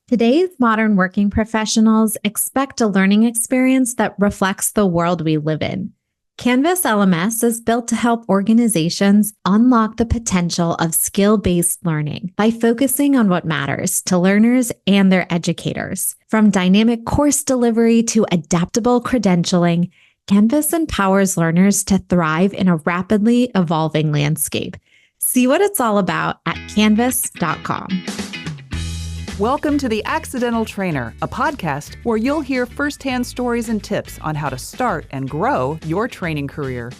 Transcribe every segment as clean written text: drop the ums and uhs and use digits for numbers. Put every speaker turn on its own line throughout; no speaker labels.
Today's modern working professionals expect a learning experience that reflects the world we live in. Canvas LMS is built to help organizations unlock the potential of skill-based learning by focusing on what matters to learners and their educators. From dynamic course delivery to adaptable credentialing, Canvas empowers learners to thrive in a rapidly evolving landscape. See what it's all about at canvas.com.
Welcome to The Accidental Trainer, a podcast where you'll hear firsthand stories and tips on how to start and grow your training career.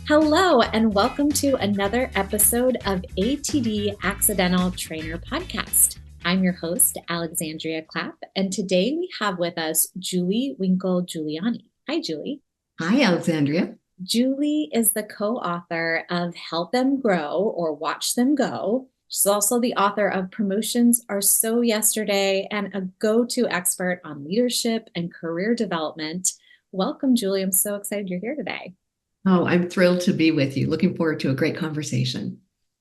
Hello, and welcome to another episode of ATD Accidental Trainer Podcast. I'm your host, Alexandria Clapp, and today we have with us Julie Winkle Giulioni. Hi, Julie.
Hi, Alexandria.
Julie is the co-author of Help Them Grow or Watch Them Go. She's also the author of Promotions Are So Yesterday and a go-to expert on leadership and career development. Welcome, Julie. I'm so excited you're here today.
Oh, I'm thrilled to be with you. Looking forward to a great conversation.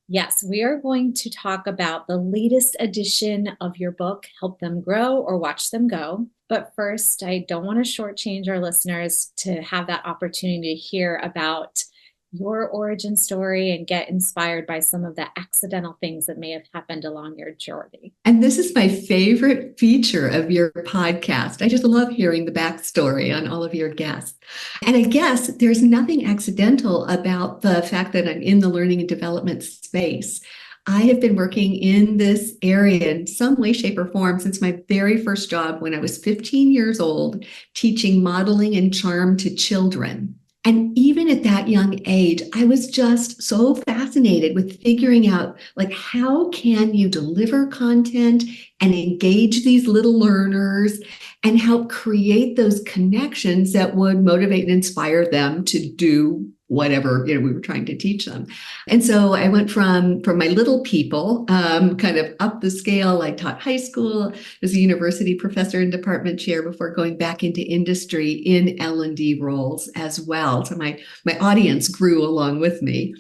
Yes, we are going to talk about the latest edition of your book, Help Them Grow or Watch Them Go. But first, I don't want to shortchange our listeners to have that opportunity to hear about your origin story and get inspired by some of the accidental things that may have happened along your journey.
And this is my favorite feature of your podcast. I just love hearing the backstory on all of your guests. And I guess there's nothing accidental about the fact that I'm in the learning and development space. I have been working in this area in some way, shape, or form since my very first job when I was 15 years old, teaching modeling and charm to children. And even at that young age, I was just so fascinated with figuring out, like, how can you deliver content and engage these little learners and help create those connections that would motivate and inspire them to do whatever we were trying to teach them. And so I went from my little people kind of up the scale. I taught high school as a university professor and department chair before going back into industry in L&D roles as well. So my audience grew along with me.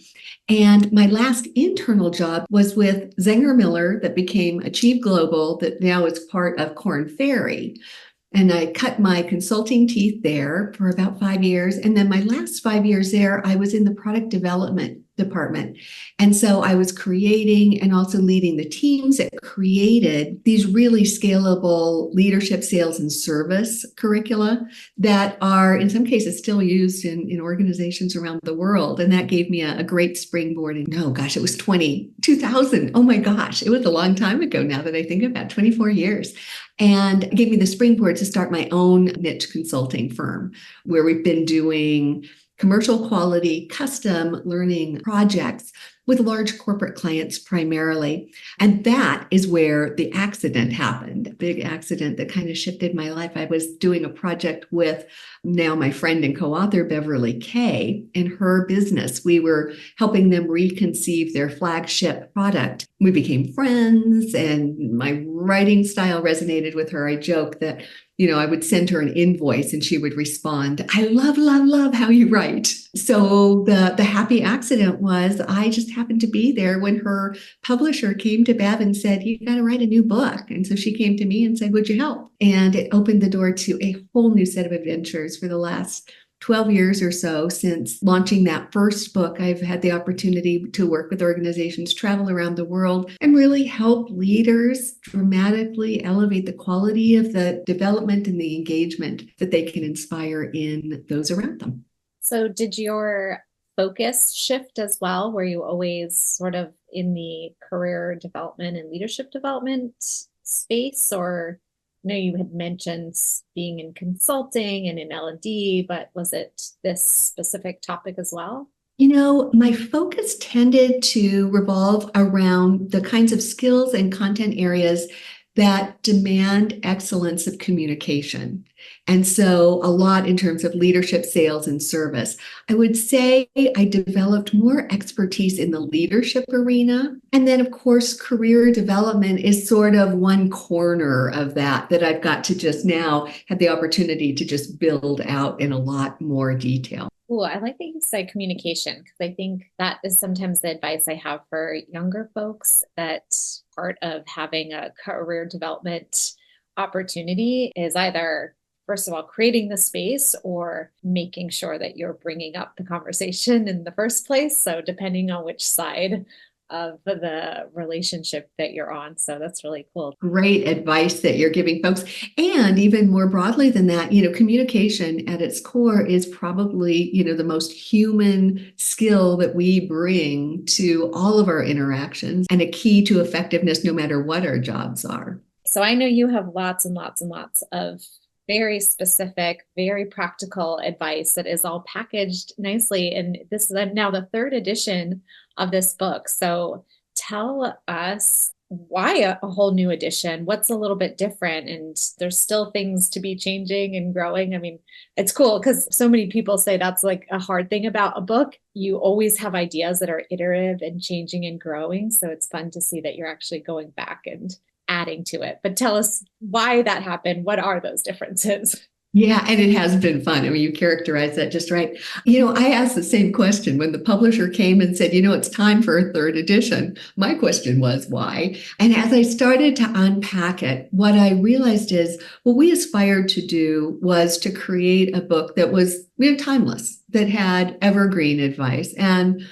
And my last internal job was with Zenger Miller that became Achieve Global, that now is part of Korn Ferry. And I cut my consulting teeth there for about 5 years. And then my last 5 years there, I was in the product development department. And so I was creating and also leading the teams that created these really scalable leadership, sales, and service curricula that are in some cases still used in organizations around the world. And that gave me a great springboard. And oh gosh, it was 2000. Oh my gosh, it was a long time ago now that I think about 24 years. And it gave me the springboard to start my own niche consulting firm where we've been doing commercial quality, custom learning projects with large corporate clients primarily. And that is where the accident happened, a big accident that kind of shifted my life. I was doing a project with now my friend and co-author, Beverly Kay, in her business. We were helping them reconceive their flagship product. We became friends and my writing style resonated with her. I joke that I would send her an invoice and she would respond, "I love, love, love how you write." So the happy accident was I just happened to be there when her publisher came to Bev and said, "You got to write a new book." And so she came to me and said, "Would you help?" And it opened the door to a whole new set of adventures for the last 12 years or so since launching that first book. I've had the opportunity to work with organizations, travel around the world, and really help leaders dramatically elevate the quality of the development and the engagement that they can inspire in those around them.
So did your focus shift as well? Were you always sort of in the career development and leadership development space, or I know you had mentioned being in consulting and in L&D, but was it this specific topic as well?
My focus tended to revolve around the kinds of skills and content areas that demand excellence of communication. And so a lot in terms of leadership, sales, and service. I would say I developed more expertise in the leadership arena. And then, of course, career development is sort of one corner of that I've got to just now have the opportunity to just build out in a lot more detail.
Oh, I like that you said communication, because I think that is sometimes the advice I have for younger folks, that part of having a career development opportunity is either, first of all, creating the space or making sure that you're bringing up the conversation in the first place. So depending on which side of the relationship that you're on. So that's really cool.
Great advice that you're giving folks. And even more broadly than that, communication at its core is probably, the most human skill that we bring to all of our interactions and a key to effectiveness no matter what our jobs are.
So I know you have lots and lots and lots of very specific, very practical advice that is all packaged nicely. And this is now the third edition of this book. So tell us why a whole new edition? What's a little bit different? And there's still things to be changing and growing. I mean, it's cool because so many people say that's like a hard thing about a book. You always have ideas that are iterative and changing and growing. So it's fun to see that you're actually going back and adding to it. But tell us why that happened. What are those differences?
Yeah, and it has been fun. I mean, you characterized that just right. I asked the same question when the publisher came and said, it's time for a third edition. My question was, why? And as I started to unpack it, what I realized is what we aspired to do was to create a book that was timeless, that had evergreen advice. And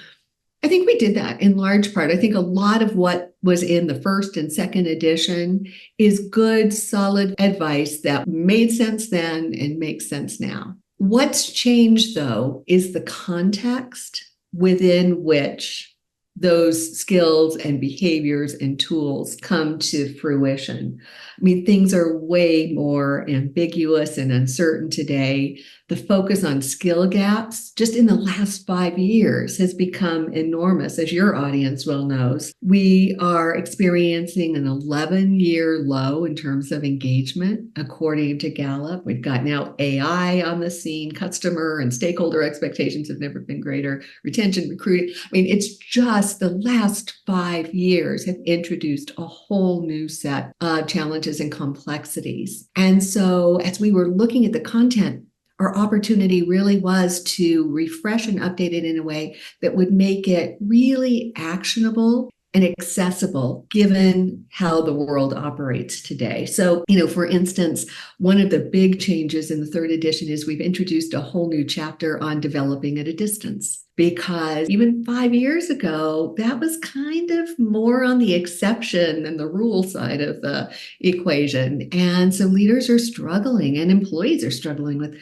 I think we did that in large part. I think a lot of what was in the first and second edition is good, solid advice that made sense then and makes sense now. What's changed, though, is the context within which those skills and behaviors and tools come to fruition. I mean, things are way more ambiguous and uncertain today. The focus on skill gaps just in the last 5 years has become enormous, as your audience well knows. We are experiencing an 11-year low in terms of engagement, according to Gallup. We've got now AI on the scene. Customer and stakeholder expectations have never been greater. Retention, recruiting. I mean, it's just the last 5 years have introduced a whole new set of challenges and complexities. And so as we were looking at the content, our opportunity really was to refresh and update it in a way that would make it really actionable and accessible given how the world operates today. So, for instance, one of the big changes in the third edition is we've introduced a whole new chapter on developing at a distance. Because even 5 years ago, that was kind of more on the exception than the rule side of the equation. And so leaders are struggling and employees are struggling with,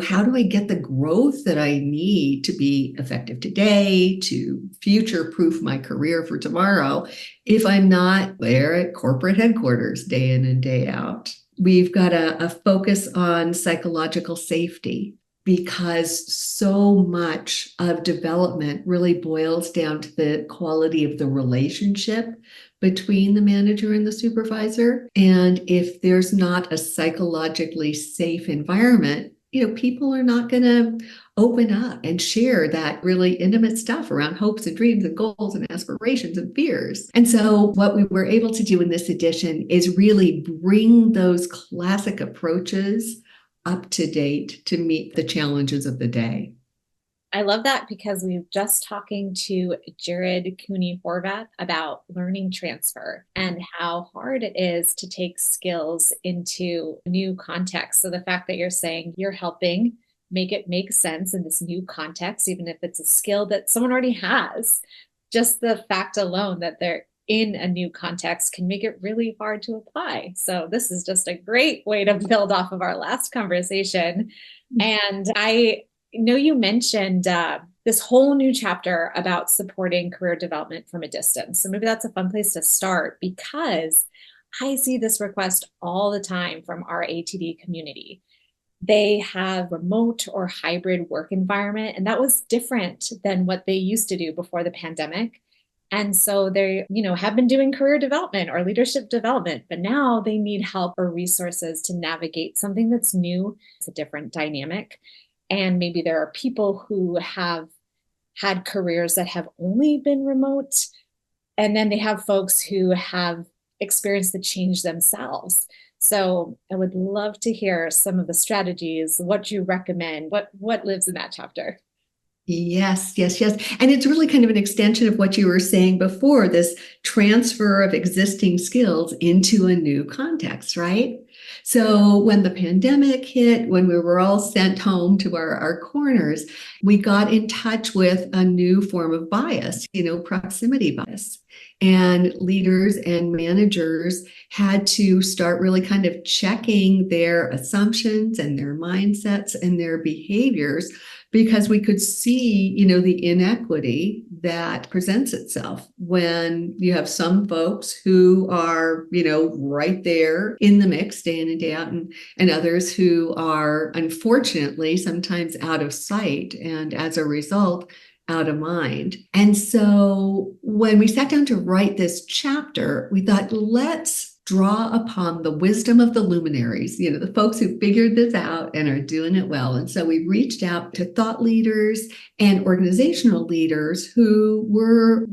how do I get the growth that I need to be effective today, to future-proof my career for tomorrow, if I'm not there at corporate headquarters day in and day out? We've got a focus on psychological safety, because so much of development really boils down to the quality of the relationship between the manager and the supervisor. And if there's not a psychologically safe environment, people are not going to open up and share that really intimate stuff around hopes and dreams and goals and aspirations and fears. And so what we were able to do in this edition is really bring those classic approaches up to date to meet the challenges of the day.
I love that because we were just talking to Jared Cooney Horvath about learning transfer and how hard it is to take skills into new context. So the fact that you're saying you're helping make it make sense in this new context, even if it's a skill that someone already has, just the fact alone that they're in a new context can make it really hard to apply. So this is just a great way to build off of our last conversation. And I know you mentioned this whole new chapter about supporting career development from a distance. So maybe that's a fun place to start because I see this request all the time from our ATD community. They have remote or hybrid work environment, and that was different than what they used to do before the pandemic. And so they, have been doing career development or leadership development, but now they need help or resources to navigate something that's new. It's a different dynamic. And maybe there are people who have had careers that have only been remote. And then they have folks who have experienced the change themselves. So I would love to hear some of the strategies, what you recommend, what lives in that chapter.
Yes, yes, yes. And it's really kind of an extension of what you were saying before, this transfer of existing skills into a new context, right? So when the pandemic hit, when we were all sent home to our corners, we got in touch with a new form of bias, proximity bias. And leaders and managers had to start really kind of checking their assumptions and their mindsets and their behaviors because we could see, the inequity that presents itself when you have some folks who are, right there in the mix day in and day out, and others who are unfortunately sometimes out of sight and as a result, out of mind. And so when we sat down to write this chapter, we thought, let's draw upon the wisdom of the luminaries, the folks who figured this out and are doing it well. And so we reached out to thought leaders and organizational leaders who were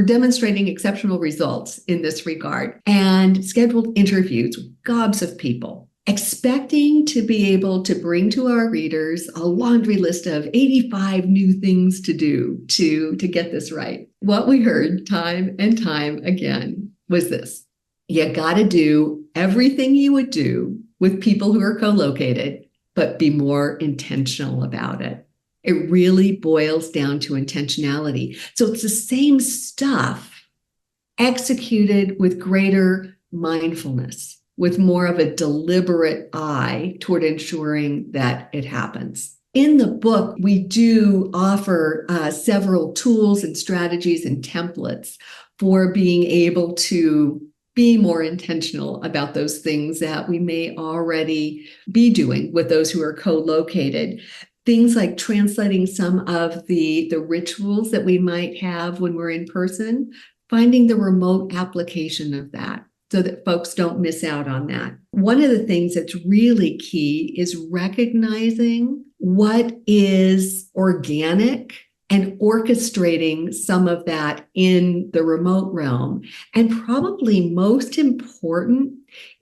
demonstrating exceptional results in this regard and scheduled interviews with gobs of people, expecting to be able to bring to our readers a laundry list of 85 new things to do to get this right. What we heard time and time again was this: you got to do everything you would do with people who are co-located, but be more intentional about it. It really boils down to intentionality. So it's the same stuff executed with greater mindfulness, with more of a deliberate eye toward ensuring that it happens. In the book, we do offer several tools and strategies and templates for being able to be more intentional about those things that we may already be doing with those who are co-located. Things like translating some of the rituals that we might have when we're in person, finding the remote application of that so that folks don't miss out on that. One of the things that's really key is recognizing what is organic and orchestrating some of that in the remote realm. And probably most important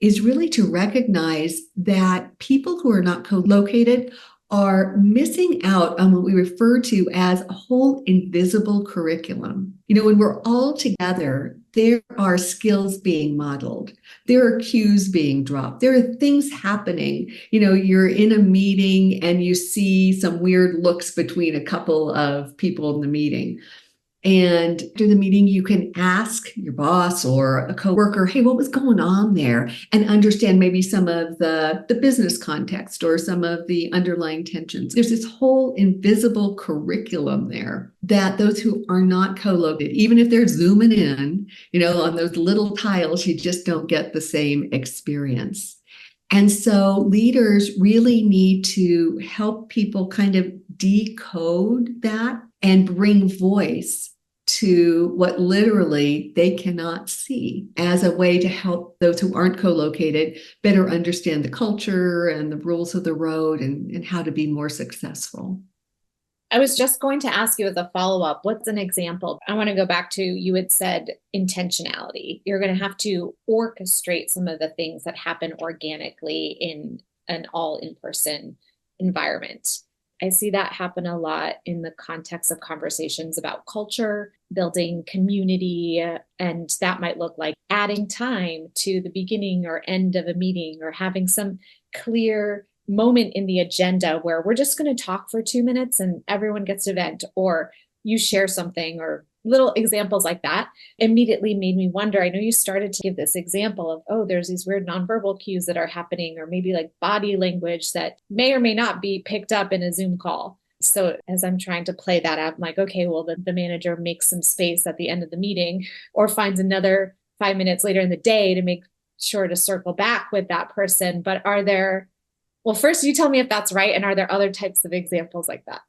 is really to recognize that people who are not co-located are missing out on what we refer to as a whole invisible curriculum. When we're all together, there are skills being modeled. There are cues being dropped. There are things happening. You're in a meeting and you see some weird looks between a couple of people in the meeting. And after the meeting, you can ask your boss or a coworker, hey, what was going on there? And understand maybe some of the business context or some of the underlying tensions. There's this whole invisible curriculum there that those who are not co-located, even if they're zooming in, on those little tiles, you just don't get the same experience. And so leaders really need to help people kind of decode that and bring voice to what literally they cannot see as a way to help those who aren't co-located better understand the culture and the rules of the road and how to be more successful.
I was just going to ask you as a follow-up, what's an example? I want to go back to, you had said intentionality. You're going to have to orchestrate some of the things that happen organically in an all in-person environment. I see that happen a lot in the context of conversations about culture, building community, and that might look like adding time to the beginning or end of a meeting or having some clear moment in the agenda where we're just going to talk for 2 minutes and everyone gets to vent, or you share something, or little examples like that immediately made me wonder. I know you started to give this example of, oh, there's these weird nonverbal cues that are happening, or maybe like body language that may or may not be picked up in a Zoom call. So as I'm trying to play that out, I'm like, okay, well, the manager makes some space at the end of the meeting or finds another 5 minutes later in the day to make sure to circle back with that person. But well, first you tell me if that's right. And are there other types of examples like that?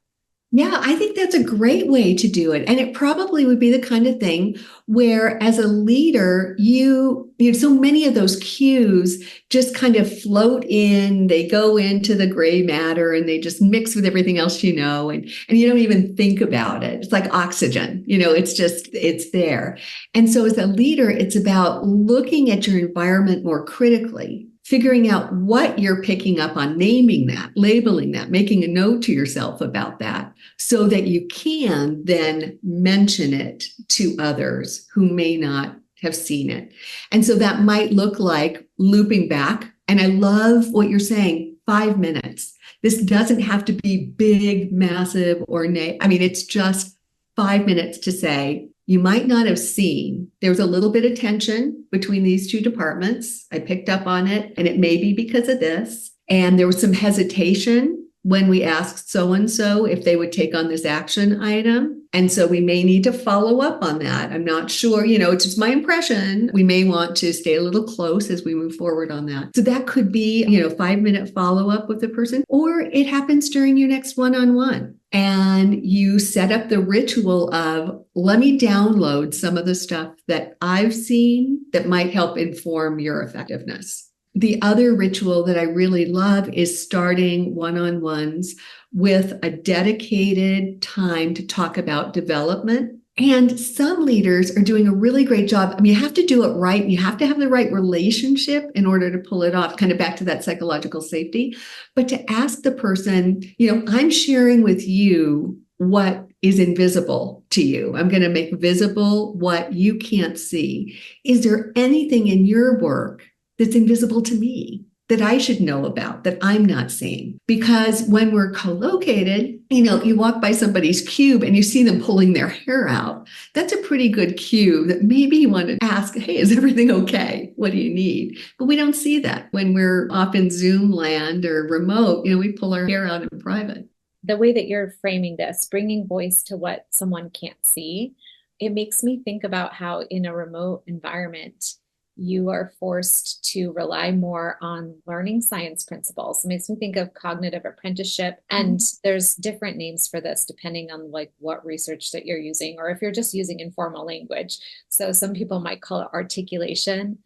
Yeah, I think that's a great way to do it. And it probably would be the kind of thing where as a leader, you So many of those cues just kind of float in, they go into the gray matter and they just mix with everything else, and you don't even think about it. It's like oxygen, it's there. And so as a leader, it's about looking at your environment more critically, figuring out what you're picking up on, naming that, labeling that, making a note to yourself about that so that you can then mention it to others who may not have seen it. And so that might look like looping back. And I love what you're saying, 5 minutes. This doesn't have to be big, massive, it's just 5 minutes to say, you might not have seen, there was a little bit of tension between these two departments. I picked up on it, and it may be because of this. And there was some hesitation when we asked so-and-so if they would take on this action item. And so we may need to follow up on that. I'm not sure, it's just my impression. We may want to stay a little close as we move forward on that. So that could be, 5-minute follow-up with the person, or it happens during your next one-on-one. And you set up the ritual of, let me download some of the stuff that I've seen that might help inform your effectiveness. The other ritual that I really love is starting one-on-ones with a dedicated time to talk about development. And some leaders are doing a really great job. You have to do it right. You have to have the right relationship in order to pull it off, kind of back to that psychological safety. But to ask the person, I'm sharing with you what is invisible to you. I'm going to make visible what you can't see. Is there anything in your work that's invisible to me that I should know about, that I'm not seeing? Because when we're co-located, you walk by somebody's cube and you see them pulling their hair out. That's a pretty good cue that maybe you want to ask, hey, is everything okay? What do you need? But we don't see that when we're off in Zoom land or remote. We pull our hair out in private.
The way that you're framing this, bringing voice to what someone can't see, it makes me think about how in a remote environment, you are forced to rely more on learning science principles. It makes me think of cognitive apprenticeship. And there's different names for this depending on what research that you're using, or if you're just using informal language. So some people might call it articulation.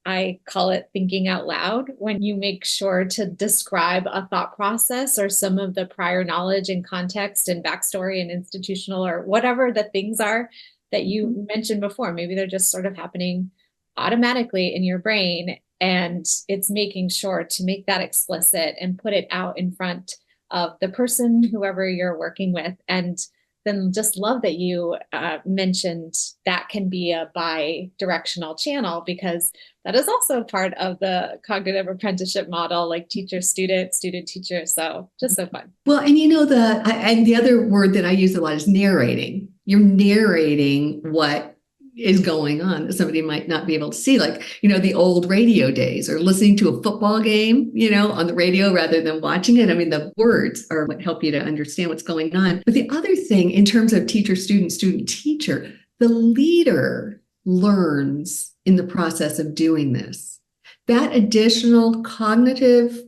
I call it thinking out loud, when you make sure to describe a thought process or some of the prior knowledge and context and backstory and institutional or whatever the things are that you mentioned before. Maybe they're just sort of happening automatically in your brain, and it's making sure to make that explicit and put it out in front of the person, whoever you're working with. And then just love that you mentioned that can be a bi-directional channel, because that is also part of the cognitive apprenticeship model, like teacher-student, student-teacher. So just so fun.
Well, and and the other word that I use a lot is narrating. You're narrating what is going on that somebody might not be able to see, the old radio days, or listening to a football game, on the radio rather than watching it. The words are what help you to understand what's going on. But the other thing in terms of teacher, student, student, teacher, the leader learns in the process of doing this. That additional cognitive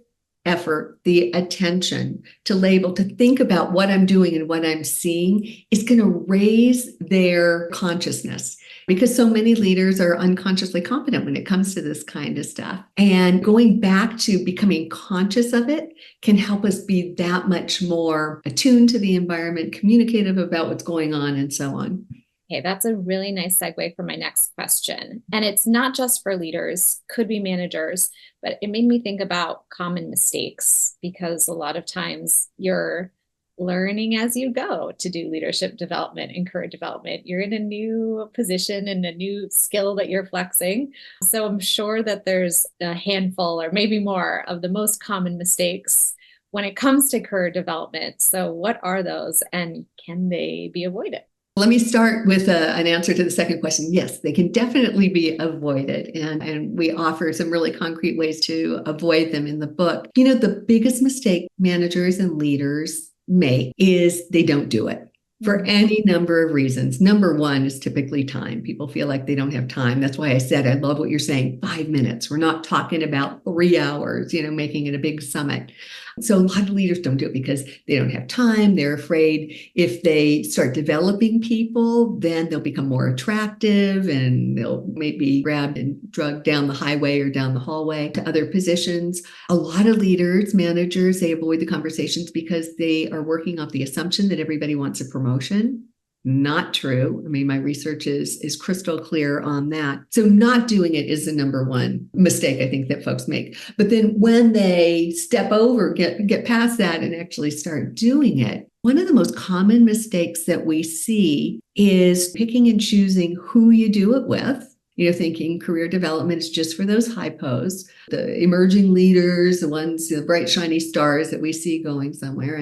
effort, the attention to label, to think about what I'm doing and what I'm seeing, is going to raise their consciousness, because so many leaders are unconsciously competent when it comes to this kind of stuff. And going back to becoming conscious of it can help us be that much more attuned to the environment, communicative about what's going on, and so on.
Okay, that's a really nice segue for my next question. And it's not just for leaders, could be managers, but it made me think about common mistakes, because a lot of times you're learning as you go to do leadership development and career development. You're in a new position and a new skill that you're flexing. So I'm sure that there's a handful or maybe more of the most common mistakes when it comes to career development. So what are those, and can they be avoided?
Let me start with an answer to the second question. Yes, they can definitely be avoided. And we offer some really concrete ways to avoid them in the book. The biggest mistake managers and leaders make is they don't do it. for any number of reasons. Number one is typically time. People feel like they don't have time. That's why I said, I love what you're saying, 5 minutes. We're not talking about 3 hours, making it a big summit. So a lot of leaders don't do it because they don't have time. They're afraid if they start developing people, then they'll become more attractive and they'll maybe grabbed and drugged down the highway or down the hallway to other positions. A lot of leaders, managers, they avoid the conversations because they are working off the assumption that everybody wants a promotion. Not true. I mean, my research is crystal clear on that. So not doing it is the number one mistake I think that folks make. But then when they step over, get past that and actually start doing it, one of the most common mistakes that we see is picking and choosing who you do it with. Thinking career development is just for those high posts, the emerging leaders, the ones, the bright, shiny stars that we see going somewhere.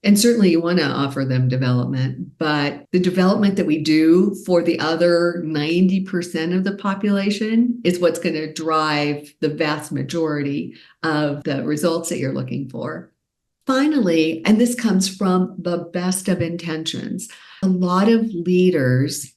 And certainly you want to offer them development, but the development that we do for the other 90% of the population is what's going to drive the vast majority of the results that you're looking for. Finally, and this comes from the best of intentions, a lot of leaders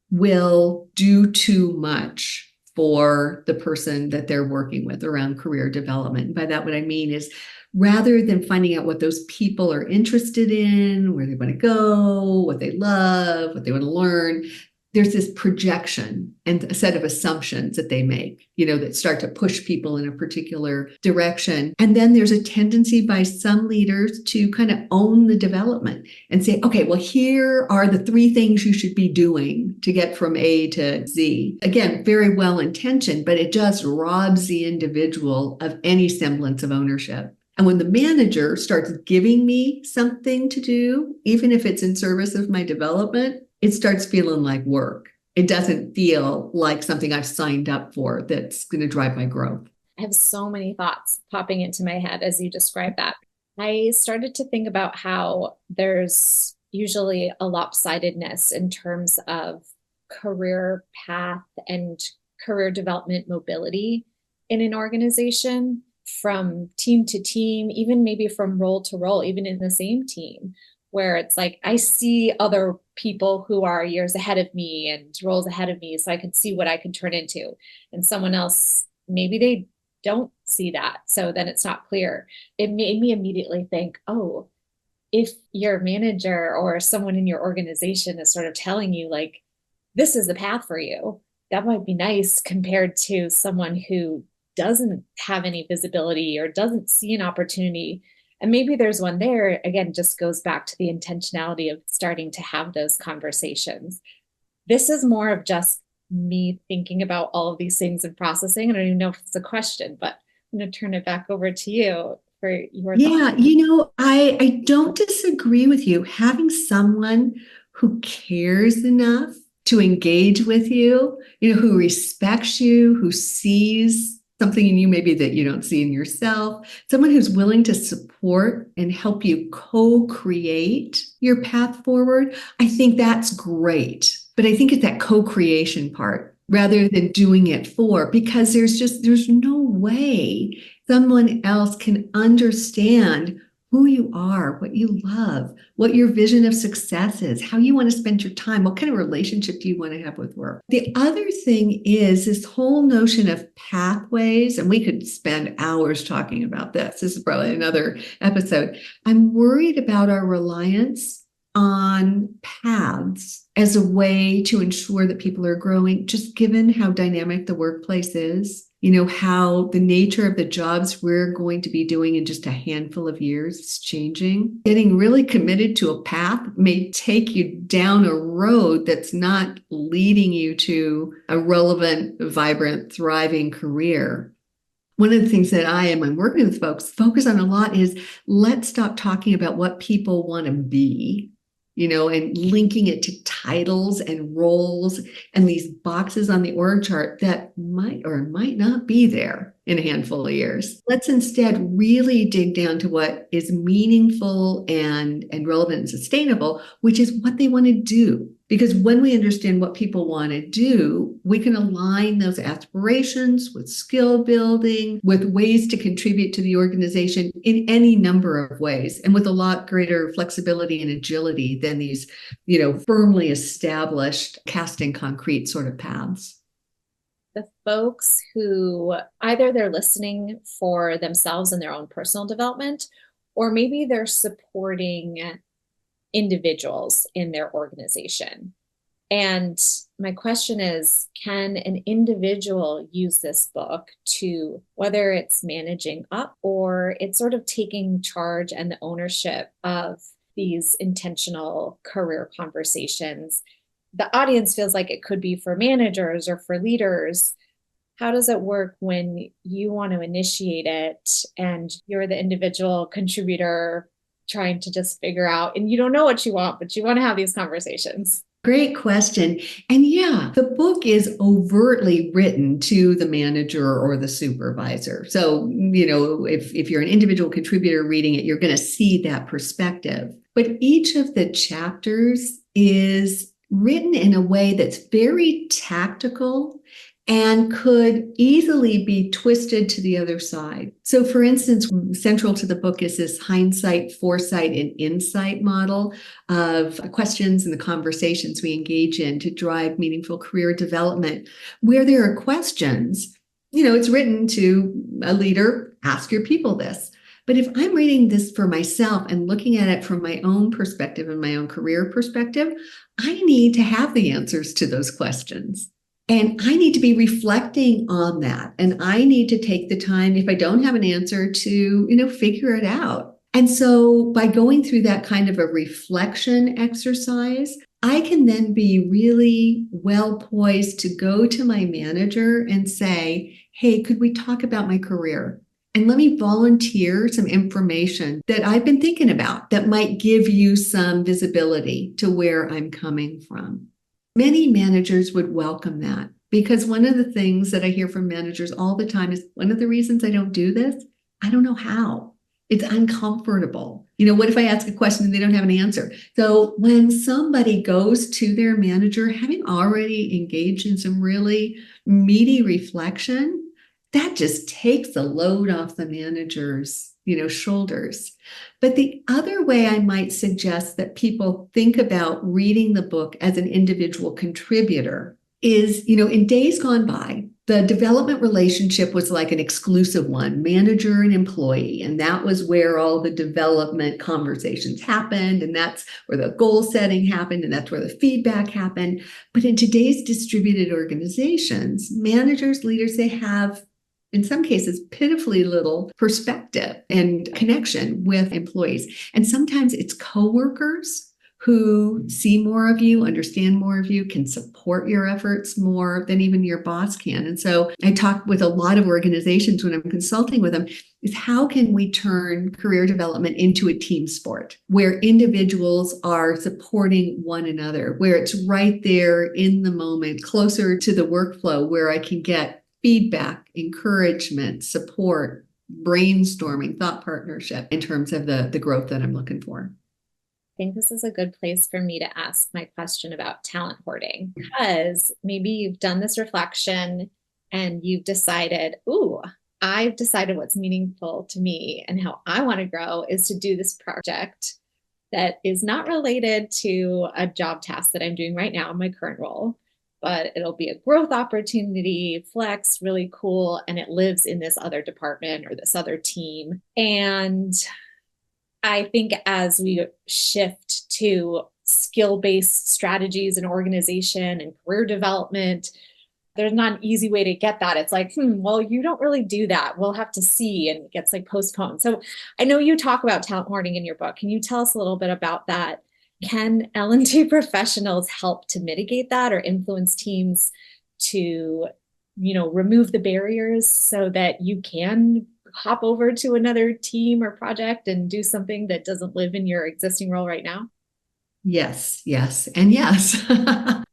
will do too much for the person that they're working with around career development. And by that, what I mean is rather than finding out what those people are interested in, where they want to go, what they love, what they want to learn, there's this projection and a set of assumptions that they make, that start to push people in a particular direction. And then there's a tendency by some leaders to kind of own the development and say, okay, well, here are the 3 things you should be doing to get from A to Z. Again, very well intentioned, but it just robs the individual of any semblance of ownership. And when the manager starts giving me something to do, even if it's in service of my development, it starts feeling like work. It doesn't feel like something I've signed up for that's going to drive my growth.
I have so many thoughts popping into my head as you describe that. I started to think about how there's usually a lopsidedness in terms of career path and career development mobility in an organization, from team to team, even maybe from role to role, even in the same team, where it's like I see other people who are years ahead of me and roles ahead of me, so I can see what I can turn into. And someone else, maybe they don't see that. So then it's not clear. It made me immediately think, oh, if your manager or someone in your organization is sort of telling you like, this is the path for you, that might be nice compared to someone who doesn't have any visibility or doesn't see an opportunity. And maybe there's one there, again, just goes back to the intentionality of starting to have those conversations. This is more of just me thinking about all of these things and processing. I don't even know if it's a question, but I'm going to turn it back over to you for your thoughts.
Yeah, I don't disagree with you. Having someone who cares enough to engage with you, who respects you, who sees something in you maybe that you don't see in yourself, someone who's willing to support and help you co-create your path forward, I think that's great. But I think it's that co-creation part rather than doing it for, because there's no way someone else can understand who you are, what you love, what your vision of success is, how you want to spend your time, what kind of relationship do you want to have with work. The other thing is this whole notion of pathways, and we could spend hours talking about this. This is probably another episode. I'm worried about our reliance on paths as a way to ensure that people are growing, just given how dynamic the workplace is. How the nature of the jobs we're going to be doing in just a handful of years is changing. Getting really committed to a path may take you down a road that's not leading you to a relevant, vibrant, thriving career. One of the things that I'm working with folks focus on a lot is let's stop talking about what people want to be, and linking it to titles and roles and these boxes on the org chart that might or might not be there. in a handful of years. Let's instead really dig down to what is meaningful and relevant and sustainable, which is what they want to do. Because when we understand what people want to do, we can align those aspirations with skill building, with ways to contribute to the organization in any number of ways, and with a lot greater flexibility and agility than these, firmly established, cast in concrete sort of paths.
The folks who either they're listening for themselves and their own personal development, or maybe they're supporting individuals in their organization. And my question is, can an individual use this book to, whether it's managing up or it's sort of taking charge and the ownership of these intentional career conversations? The audience feels like it could be for managers or for leaders. How does it work when you want to initiate it and you're the individual contributor trying to just figure out, and you don't know what you want, but you want to have these conversations?
Great question. And yeah, the book is overtly written to the manager or the supervisor. So, if you're an individual contributor reading it, you're going to see that perspective. But each of the chapters is written in a way that's very tactical and could easily be twisted to the other side. So for instance, central to the book is this hindsight, foresight, and insight model of questions and the conversations we engage in to drive meaningful career development. Where there are questions, it's written to a leader, ask your people this. But if I'm reading this for myself and looking at it from my own perspective and my own career perspective, I need to have the answers to those questions. And I need to be reflecting on that. And I need to take the time, if I don't have an answer, to, figure it out. And so by going through that kind of a reflection exercise, I can then be really well poised to go to my manager and say, hey, could we talk about my career? And let me volunteer some information that I've been thinking about that might give you some visibility to where I'm coming from. Many managers would welcome that, because one of the things that I hear from managers all the time is, one of the reasons I don't do this, I don't know how. It's uncomfortable. What if I ask a question and they don't have an answer? So when somebody goes to their manager, having already engaged in some really meaty reflection, that just takes the load off the manager's shoulders. But the other way I might suggest that people think about reading the book as an individual contributor is, in days gone by, the development relationship was like an exclusive one, manager and employee. And that was where all the development conversations happened. And that's where the goal setting happened. And that's where the feedback happened. But in today's distributed organizations, managers, leaders, they have, in some cases, pitifully little perspective and connection with employees. And sometimes it's coworkers who see more of you, understand more of you, can support your efforts more than even your boss can. And so I talk with a lot of organizations when I'm consulting with them, is how can we turn career development into a team sport where individuals are supporting one another, where it's right there in the moment, closer to the workflow, where I can get feedback, encouragement, support, brainstorming, thought partnership in terms of the growth that I'm looking for.
I think this is a good place for me to ask my question about talent hoarding, because maybe you've done this reflection and you've decided, I've decided what's meaningful to me and how I want to grow is to do this project that is not related to a job task that I'm doing right now in my current role, but it'll be a growth opportunity, flex, really cool. And it lives in this other department or this other team. And I think as we shift to skill-based strategies in organization and career development, there's not an easy way to get that. It's like, well, you don't really do that. We'll have to see. And it gets like postponed. So I know you talk about talent hoarding in your book. Can you tell us a little bit about that? Can L&D professionals help to mitigate that or influence teams to, remove the barriers so that you can hop over to another team or project and do something that doesn't live in your existing role right now?
Yes, and yes.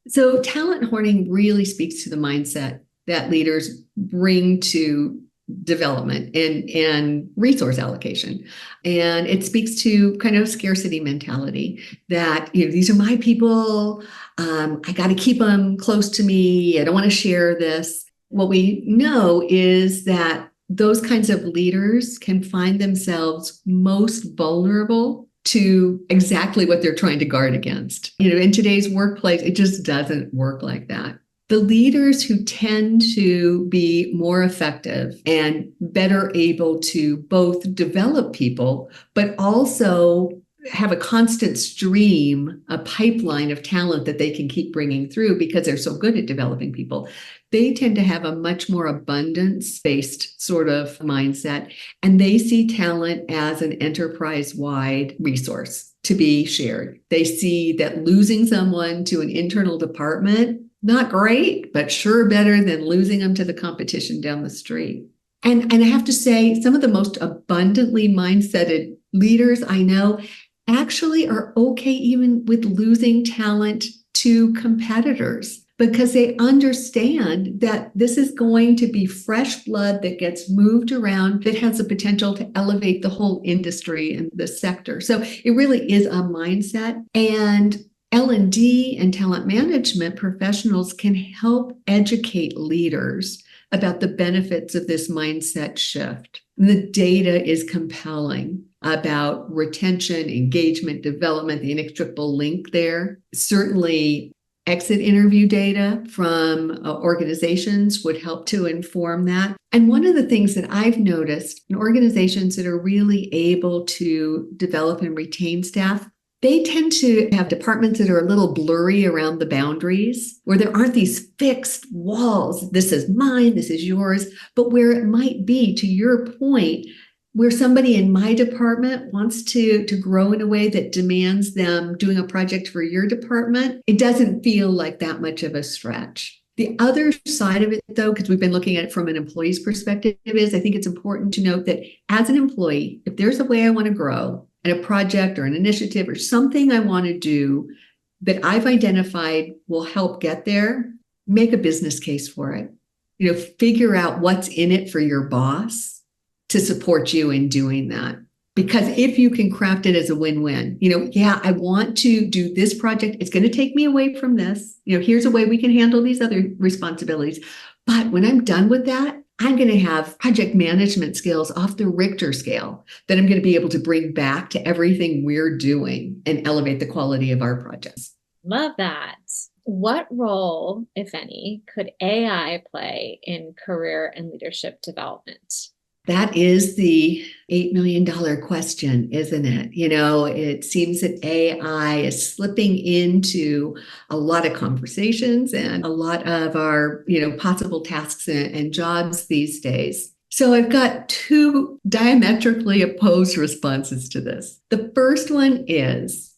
So talent hoarding really speaks to the mindset that leaders bring to development and resource allocation. And it speaks to kind of scarcity mentality that, these are my people. I got to keep them close to me. I don't want to share this. What we know is that those kinds of leaders can find themselves most vulnerable to exactly what they're trying to guard against. In today's workplace, it just doesn't work like that. The leaders who tend to be more effective and better able to both develop people, but also have a constant stream, a pipeline of talent that they can keep bringing through because they're so good at developing people, they tend to have a much more abundance-based sort of mindset, and they see talent as an enterprise-wide resource to be shared. They see that losing someone to an internal department, not great, but sure better than losing them to the competition down the street. And I have to say, some of the most abundantly mindseted leaders I know actually are okay even with losing talent to competitors, because they understand that this is going to be fresh blood that gets moved around that has the potential to elevate the whole industry and the sector. So it really is a mindset. And L&D and talent management professionals can help educate leaders about the benefits of this mindset shift. The data is compelling about retention, engagement, development, the inextricable link there. Certainly, exit interview data from organizations would help to inform that. And one of the things that I've noticed in organizations that are really able to develop and retain staff, they tend to have departments that are a little blurry around the boundaries, where there aren't these fixed walls. This is mine, this is yours, but where it might be, to your point, where somebody in my department wants to grow in a way that demands them doing a project for your department, it doesn't feel like that much of a stretch. The other side of it, though, because we've been looking at it from an employee's perspective, is I think it's important to note that as an employee, if there's a way I want to grow, and a project or an initiative or something I want to do that I've identified will help get there, make a business case for it. Figure out what's in it for your boss to support you in doing that. Because if you can craft it as a win-win, I want to do this project. It's going to take me away from this. Here's a way we can handle these other responsibilities. But when I'm done with that, I'm going to have project management skills off the Richter scale that I'm going to be able to bring back to everything we're doing and elevate the quality of our projects.
Love that. What role, if any, could AI play in career and leadership development?
That is the $8 million question, isn't it? It seems that AI is slipping into a lot of conversations and a lot of our, possible tasks and jobs these days. So I've got two diametrically opposed responses to this. The first one is,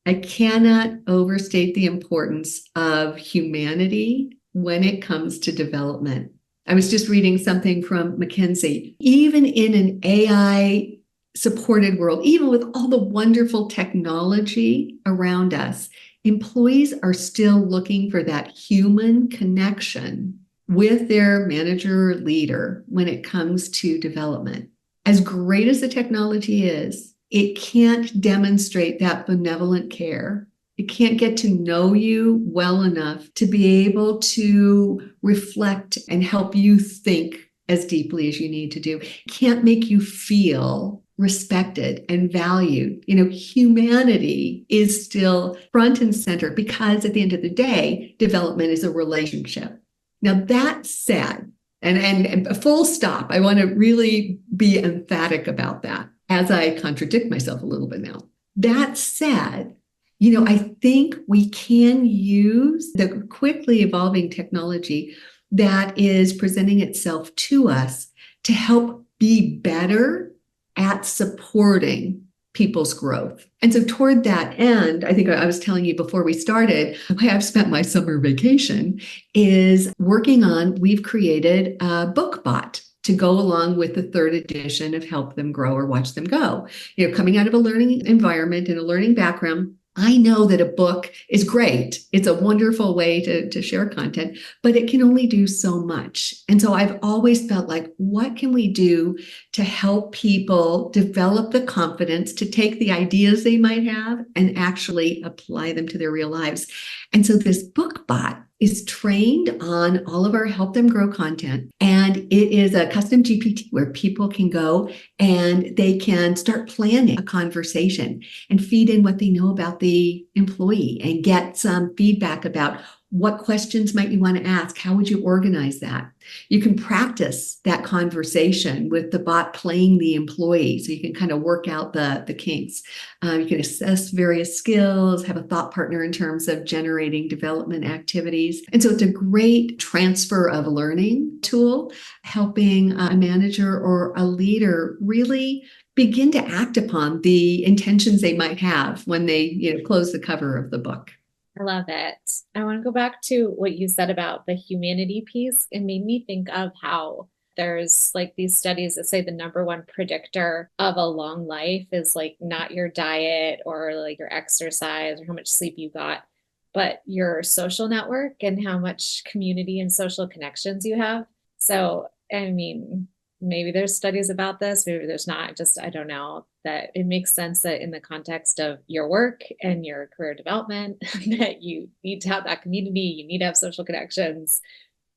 I cannot overstate the importance of humanity when it comes to development. I was just reading something from McKinsey. Even in an AI-supported world, even with all the wonderful technology around us, employees are still looking for that human connection with their manager or leader when it comes to development. As great as the technology is, it can't demonstrate that benevolent care. It can't get to know you well enough to be able to reflect and help you think as deeply as you need to do. It can't make you feel respected and valued. Humanity is still front and center because at the end of the day, development is a relationship. Now that said, and a full stop, I want to really be emphatic about that as I contradict myself a little bit now. That said, I think we can use the quickly evolving technology that is presenting itself to us to help be better at supporting people's growth. And so toward that end, I think I was telling you before we started, the way I've spent my summer vacation is working on, we've created a book bot to go along with the third edition of Help Them Grow or Watch Them Go. Coming out of a learning environment and a learning background, I know that a book is great. It's a wonderful way to share content, but it can only do so much. And so I've always felt like, what can we do to help people develop the confidence to take the ideas they might have and actually apply them to their real lives? And so this book bot is trained on all of our Help Them Grow content. And it is a custom GPT where people can go and they can start planning a conversation and feed in what they know about the employee and get some feedback about what questions might you want to ask? How would you organize that? You can practice that conversation with the bot playing the employee, so you can kind of work out the kinks. You can assess various skills, have a thought partner in terms of generating development activities. And so it's a great transfer of learning tool, helping a manager or a leader really begin to act upon the intentions they might have when they close the cover of the book.
I love it. I want to go back to what you said about the humanity piece. It made me think of how there's like these studies that say the number one predictor of a long life is like not your diet or like your exercise or how much sleep you got, but your social network and how much community and social connections you have. So, I mean, maybe there's studies about this, maybe there's not. Just, I don't know, that it makes sense that in the context of your work and your career development, that you need to have that community, you need to have social connections,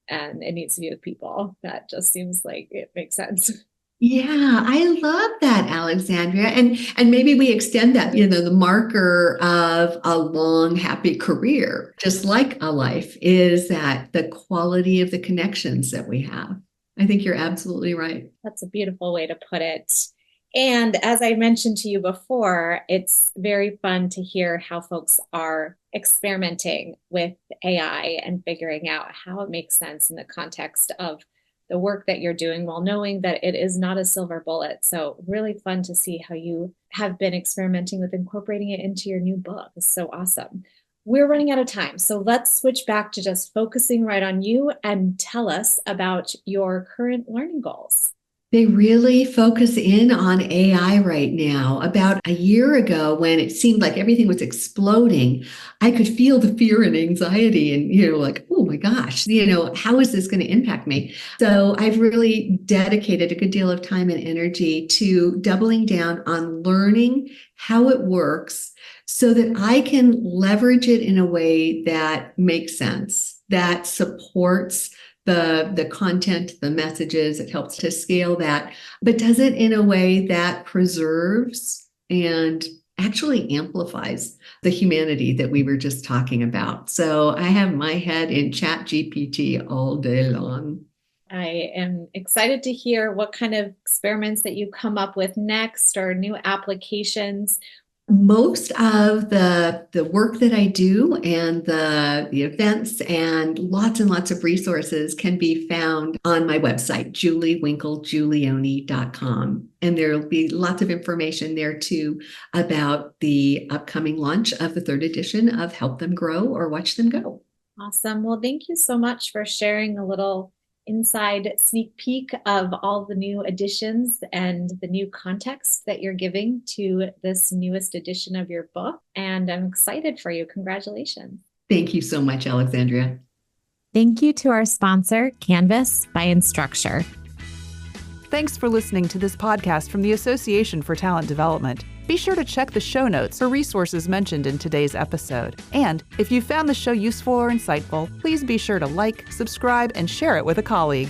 and it needs to be with people. That just seems like it makes sense.
Yeah, I love that, Alexandria. And maybe we extend that, the marker of a long, happy career, just like a life, is that the quality of the connections that we have. I think you're absolutely right.
That's a beautiful way to put it. And as I mentioned to you before, it's very fun to hear how folks are experimenting with AI and figuring out how it makes sense in the context of the work that you're doing, while knowing that it is not a silver bullet. So really fun to see how you have been experimenting with incorporating it into your new book. It's so awesome. We're running out of time, so let's switch back to just focusing right on you and tell us about your current learning goals.
They really focus in on AI right now. About a year ago, when it seemed like everything was exploding, I could feel the fear and anxiety and, like, oh my gosh, how is this going to impact me? So I've really dedicated a good deal of time and energy to doubling down on learning how it works so that I can leverage it in a way that makes sense, that supports the content, the messages. It helps to scale that, but does it in a way that preserves and actually amplifies the humanity that we were just talking about. So I have my head in ChatGPT all day long.
I am excited to hear what kind of experiments that you come up with next or new applications.
Most of the work that I do and the events and lots of resources can be found on my website, juliewinklegiulioni.com. And there'll be lots of information there too about the upcoming launch of the 3rd edition of Help Them Grow or Watch Them Go.
Awesome. Well, thank you so much for sharing a little inside sneak peek of all the new additions and the new context that you're giving to this newest edition of your book. And I'm excited for you. Congratulations.
Thank you so much, Alexandria.
Thank you to our sponsor, Canvas by Instructure.
Thanks for listening to this podcast from the Association for Talent Development. Be sure to check the show notes for resources mentioned in today's episode. And if you found the show useful or insightful, please be sure to like, subscribe, and share it with a colleague.